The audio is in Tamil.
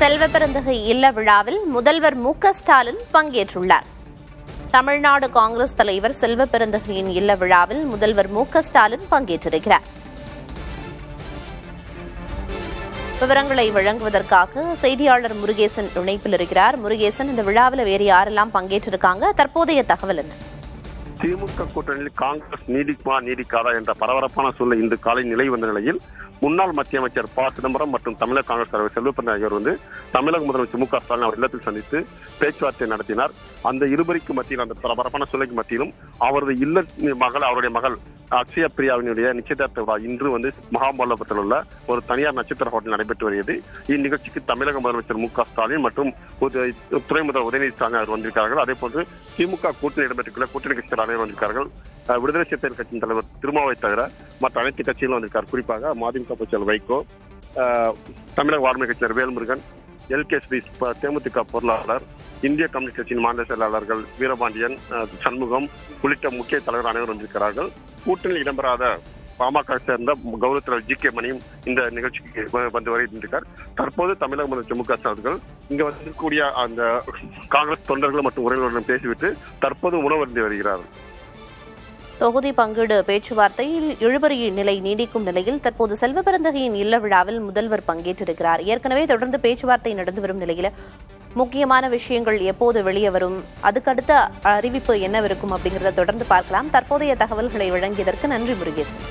செல்வப்பெருந்தகை இல்ல விழாவில் முதல்வர் மு.க. ஸ்டாலின் பங்கேற்றுள்ளார். தமிழ்நாடு காங்கிரஸ் தலைவர் செல்வப்பெருந்தகையின் இல்ல விழாவில் முதல்வர் மு.க. ஸ்டாலின் பங்கேற்றிருக்கிறார். விவரங்களை வழங்குவதற்காக செய்தியாளர் முருகேசன் இணைப்பில் இருக்கிறார். முருகேசன், இந்த விழாவில் வேறு யாரெல்லாம் பங்கேற்றிருக்காங்க? தற்போதைய தகவல் என்ன? திமுக கூட்டணியில் காங்கிரஸ் நீடிக்குமா நீடிக்காதா என்ற பரபரப்பான சூழ்நிலை இன்று காலை நிலை வந்த நிலையில் முன்னாள் மத்திய அமைச்சர் ப. சிதம்பரம் மற்றும் தமிழக காங்கிரஸ் தலைவர் செல்வப்பெருந்தகை ஆகியோர் தமிழக முதலமைச்சர் மு.க. ஸ்டாலின் அவர் இல்லத்தில் சந்தித்து பேச்சுவார்த்தை நடத்தினார். அந்த இருவருக்கு மத்தியில், அந்த பரபரப்பான சூழ்நிலைக்கு மத்தியிலும் அவரது இல்ல மகள், அவருடைய மகள் அக்ஷய பிரியாவினுடைய நிச்சயதார்த்த விழா இன்று மகாபலிபுரத்தில் உள்ள ஒரு தனியார் நட்சத்திர ஹோட்டல் நடைபெற்று வருகிறது. இந்நிகழ்ச்சிக்கு தமிழக முதலமைச்சர் மு.க. ஸ்டாலின் மற்றும் துணை முதல்வர் உதயநிதி ஸ்டாலின் அவர் வந்திருக்கிறார்கள். அதே போன்று திமுக கூட்டணி இடம்பெற்றுள்ள கூட்டணி கட்சிகள் அனைவரும் வந்திருக்கிறார்கள். விடுதலை சிறுத்தைகள் கட்சியின் தலைவர் திருமாவை தவிர மற்ற அனைத்து கட்சிகளும் வந்திருக்கார். குறிப்பாக மதிமுக பொதுச்செயலாளர் வைகோ, தமிழக வாழ்மை கட்சியினர் வேல்முருகன், எல்.கே.ஸ்ரீ தேமுதிக பொருளாளர், இந்திய கம்யூனிஸ்ட் கட்சியின் மாநில செயலாளர்கள் வீரபாண்டியன், சண்முகம் உள்ளிட்ட முக்கிய தலைவர் அனைவரும் வந்திருக்கிறார்கள். கூட்டணியில் இடம்பெறாத பாமக சேர்ந்த கௌரவ தலைவர் ஜி.கே. மணியும் இந்த நிகழ்ச்சிக்கு வந்து வருகின்றார். தற்போது தமிழக முதலமைச்சர் மு.க. ஸ்டாலின் இங்க வந்திருக்கக்கூடிய அந்த காங்கிரஸ் தொண்டர்கள் மற்றும் உறவினர்களுடன் பேசிவிட்டு தற்போது உணவு அருந்தி வருகிறார்கள். தொகுதி பங்கீடு பேச்சுவார்த்தையில் இழுபறி நிலை நீடிக்கும் நிலையில் தற்போது செல்வப்பெருந்தகையின் இல்ல விழாவில் முதல்வர் பங்கேற்றிருக்கிறார். ஏற்கனவே தொடர்ந்து பேச்சுவார்த்தை நடந்து வரும் நிலையில் முக்கியமான விஷயங்கள் எப்போது வெளியே வரும், அதுக்கடுத்த அறிவிப்பு என்னவிருக்கும் அப்படிங்கிறத தொடர்ந்து பார்க்கலாம். தற்போதைய தகவல்களை வழங்கியதற்கு நன்றி முருகேசன்.